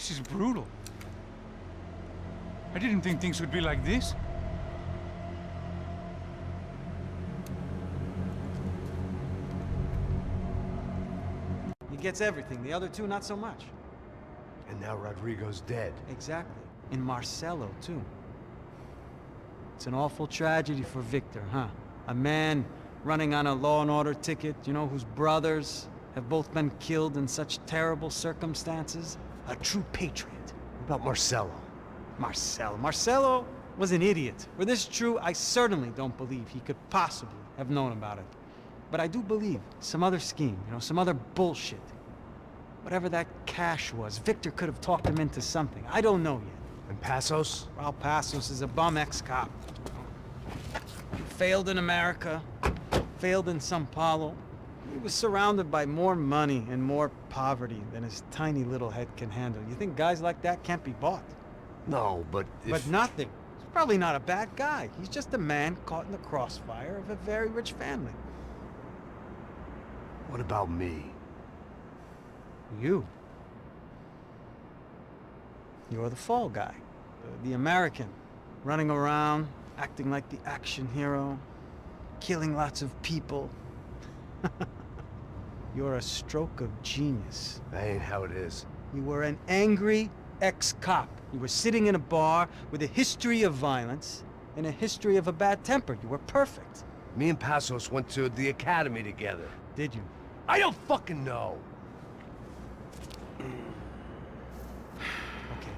This is brutal. I didn't think things would be like this. He gets everything, the other two not so much. And now Rodrigo's dead. Exactly. And Marcelo, too. It's an awful tragedy for Victor, huh? A man running on a law and order ticket, you know, whose brothers have both been killed in such terrible circumstances. A true patriot. What about Marcelo? Marcelo was an idiot. Were this true, I certainly don't believe he could possibly have known about it. But I do believe some other scheme, you know, some other bullshit. Whatever that cash was, Victor could have talked him into something. I don't know yet. And Passos? Well, Passos is a bum ex-cop. Failed in America, failed in Sao Paulo. He was surrounded by more money and more poverty than his tiny little head can handle. You think guys like that can't be bought? No, but if... But nothing. He's probably not a bad guy. He's just a man caught in the crossfire of a very rich family. What about me? You. You're the fall guy. The American. Running around, acting like the action hero. Killing lots of people. You're a stroke of genius. That ain't how it is. You were an angry ex-cop. You were sitting in a bar with a history of violence and a history of a bad temper. You were perfect. Me and Passos went to the academy together. Did you? I don't fucking know! Okay,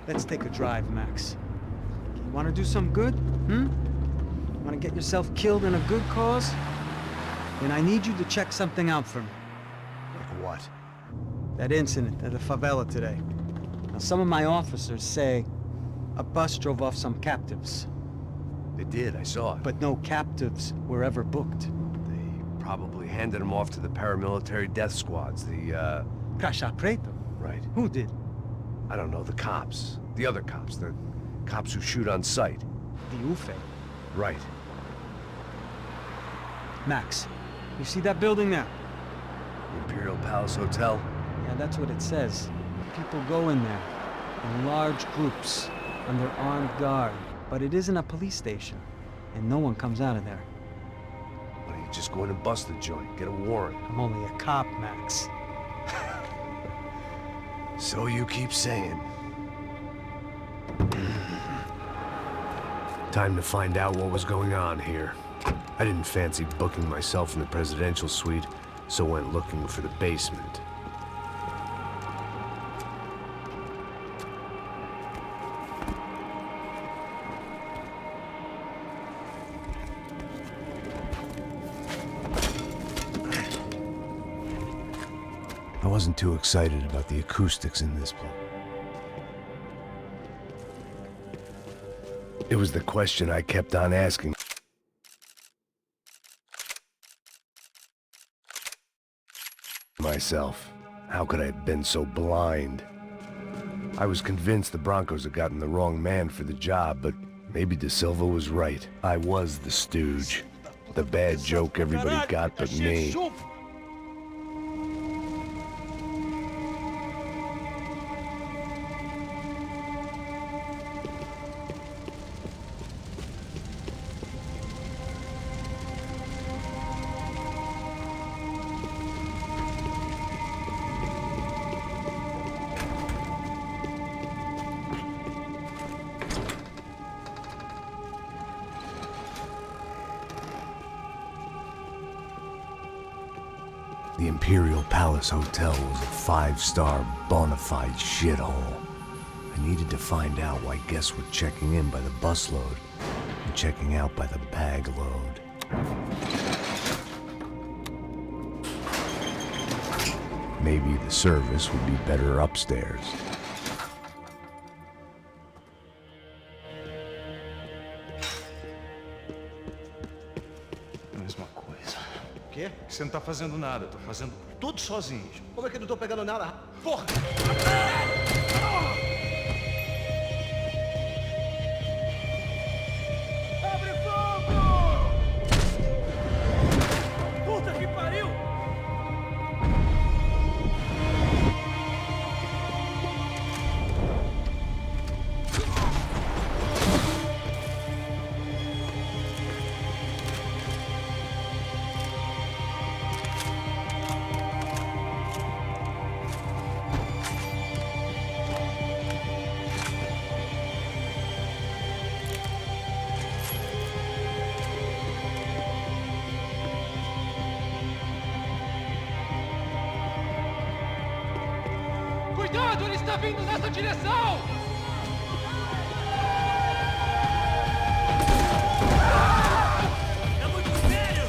let's take a drive, Max. You want to do some good? Want to get yourself killed in a good cause? Then I need you to check something out for me. Like what? That incident at the favela today. Now, some of my officers say a bus drove off some captives. They did, I saw it. But no captives were ever booked. They probably handed them off to the paramilitary death squads, the, Caixa Preto? Right. Who did? I don't know, the cops. The other cops, the cops who shoot on sight. The UFE. Right. Max, you see that building there? The Imperial Palace Hotel? Yeah, that's what it says. People go in there, in large groups, under armed guard. But it isn't a police station, and no one comes out of there. Why don't you just go in and bust the joint, get a warrant? I'm only a cop, Max. So you keep saying. Time to find out what was going on here. I didn't fancy booking myself in the presidential suite, so went looking for the basement. I wasn't too excited about the acoustics in this place. It was the question I kept on asking myself. How could I have been so blind? I was convinced the Broncos had gotten the wrong man for the job, but maybe De Silva was right. I was the stooge. The bad joke everybody got but me. The Imperial Palace Hotel was a five-star, bona fide shithole. I needed to find out why guests were checking in by the busload and checking out by the bag load. Maybe the service would be better upstairs. Quê? Você não tá fazendo nada, eu tô fazendo tudo sozinho. Como é que eu não tô pegando nada? Porra! Abre fogo! Puta que pariu! Cuidado, ele está vindo nessa direção! É muito sério!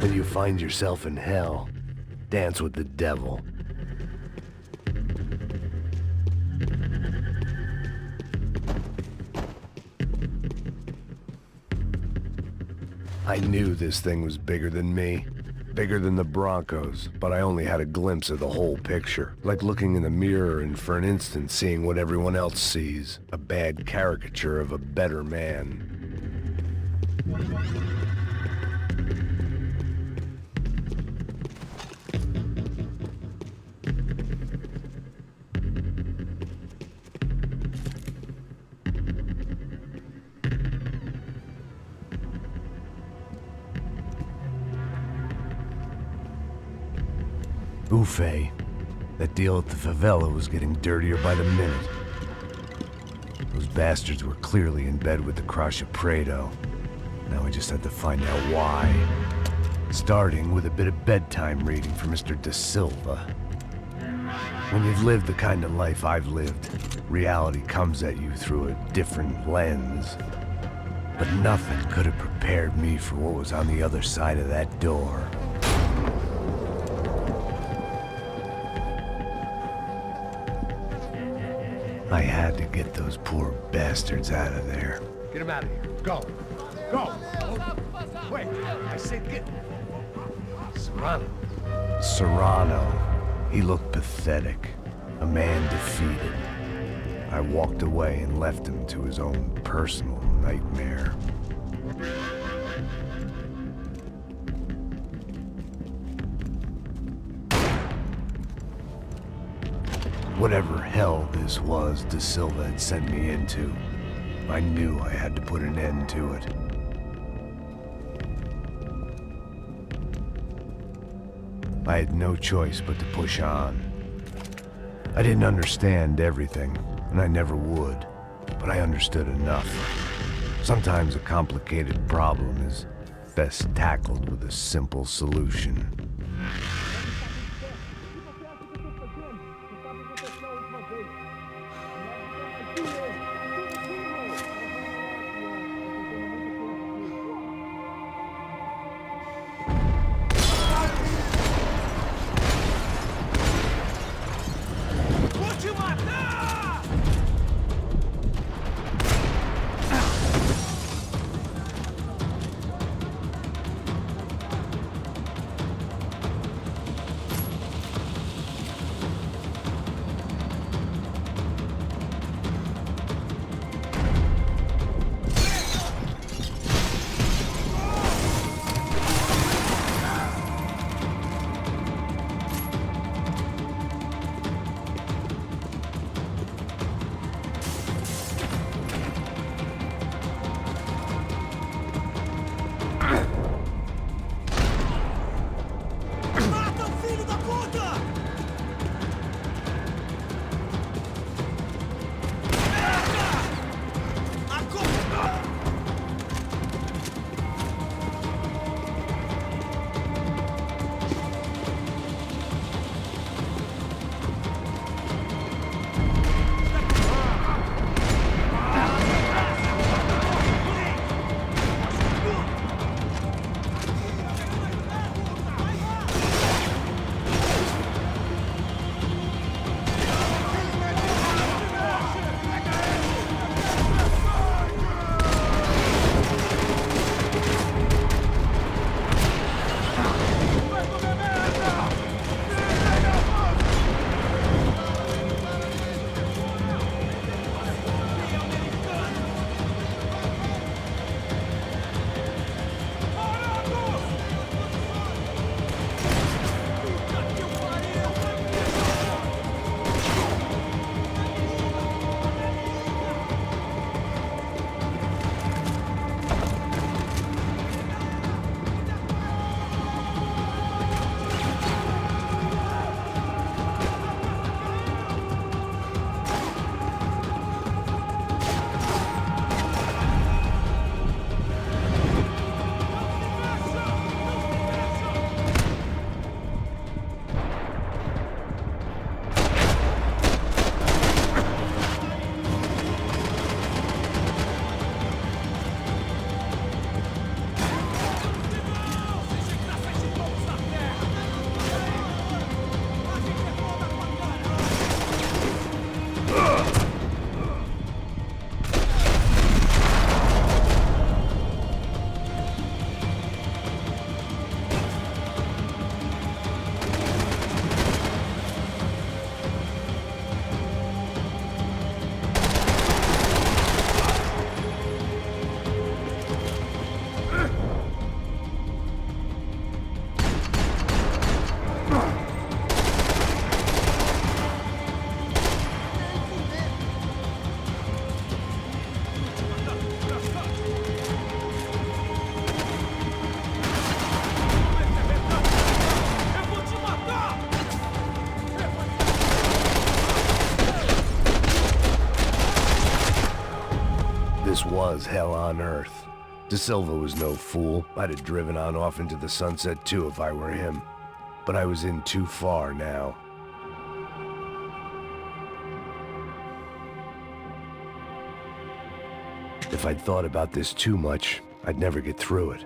When you find yourself in hell, dance with the devil. I knew this thing was bigger than me. bigger than the Broncos, but I only had a glimpse of the whole picture. Like looking in the mirror and for an instant seeing what everyone else sees. A bad caricature of a better man. Buffet. That deal at the favela was getting dirtier by the minute. Those bastards were clearly in bed with the Crush of Prado. Now I just had to find out why. Starting with a bit of bedtime reading for Mr. Da Silva. When you've lived the kind of life I've lived, reality comes at you through a different lens. But nothing could have prepared me for what was on the other side of that door. I had to get those poor bastards out of there. Get him out of here. Go. Go. Wait, I said get... Serrano. Serrano. He looked pathetic. A man defeated. I walked away and left him to his own personal nightmare. Whatever hell this was Da Silva had sent me into, I knew I had to put an end to it. I had no choice but to push on. I didn't understand everything, and I never would, but I understood enough. Sometimes a complicated problem is best tackled with a simple solution. This was hell on earth. De Silva was no fool. I'd have driven on off into the sunset too if I were him. But I was in too far now. If I'd thought about this too much, I'd never get through it.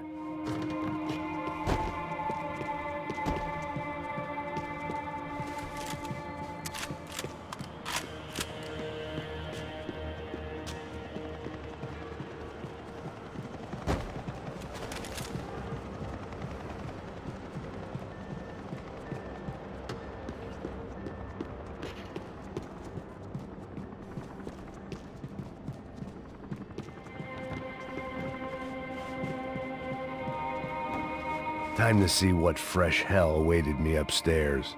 Time to see what fresh hell awaited me upstairs.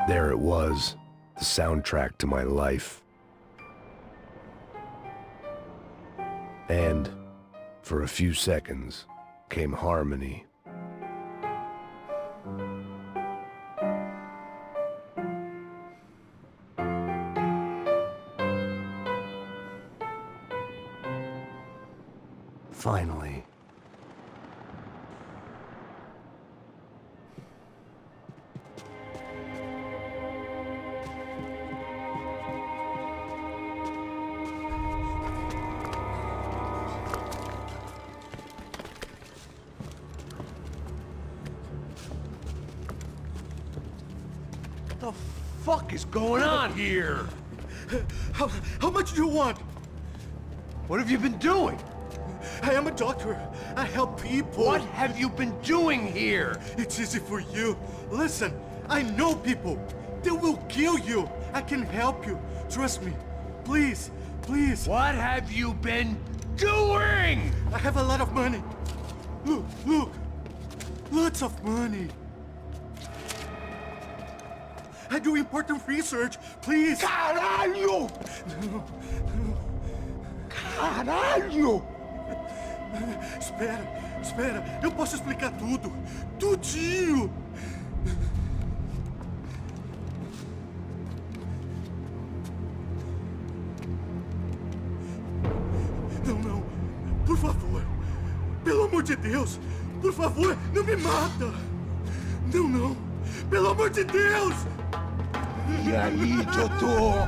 There it was, the soundtrack to my life. And, for a few seconds, came harmony. Finally. What the fuck is going on here? How much do you want? What have you been doing? I am a doctor. I help people. What have you been doing here? It's easy for you. Listen, I know people. They will kill you. I can help you. Trust me. Please, please. What have you been doing? I have a lot of money. Look, look. Lots of money. I do important research. Please. Caralho! No, no. Caralho! Espera, espera. Eu posso explicar tudo. Tudinho. Não, não. Por favor. Pelo amor de Deus. Por favor, não me mata. Não, não. Pelo amor de Deus. E aí, doutor?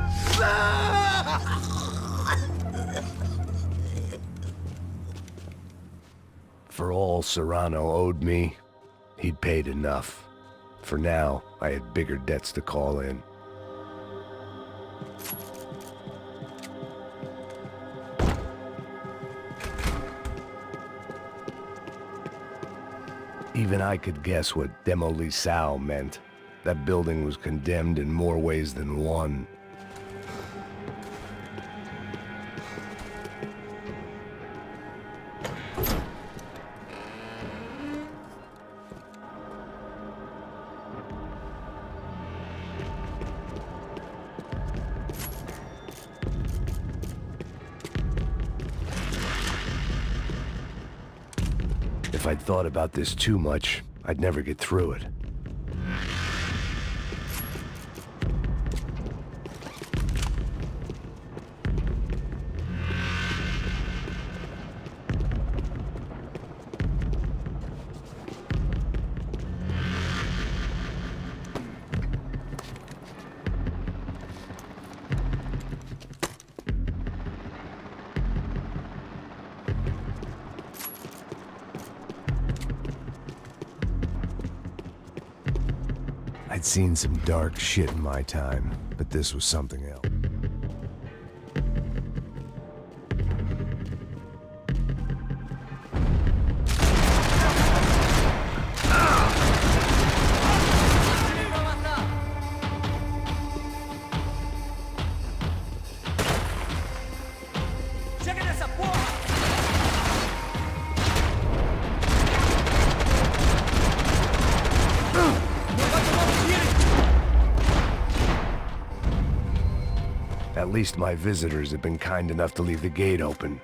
For all Serrano owed me, he'd paid enough. For now, I had bigger debts to call in. Even I could guess what demolição meant. That building was condemned in more ways than one. If I'd thought about this too much, I'd never get through it. I'd seen some dark shit in my time, but this was something else. Chequen essa porra! At least my visitors have been kind enough to leave the gate open.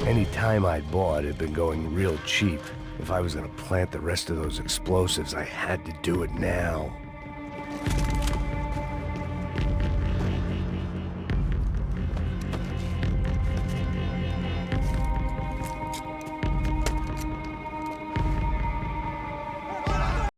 Any time I bought had been going real cheap. If I was gonna plant the rest of those explosives, I had to do it now.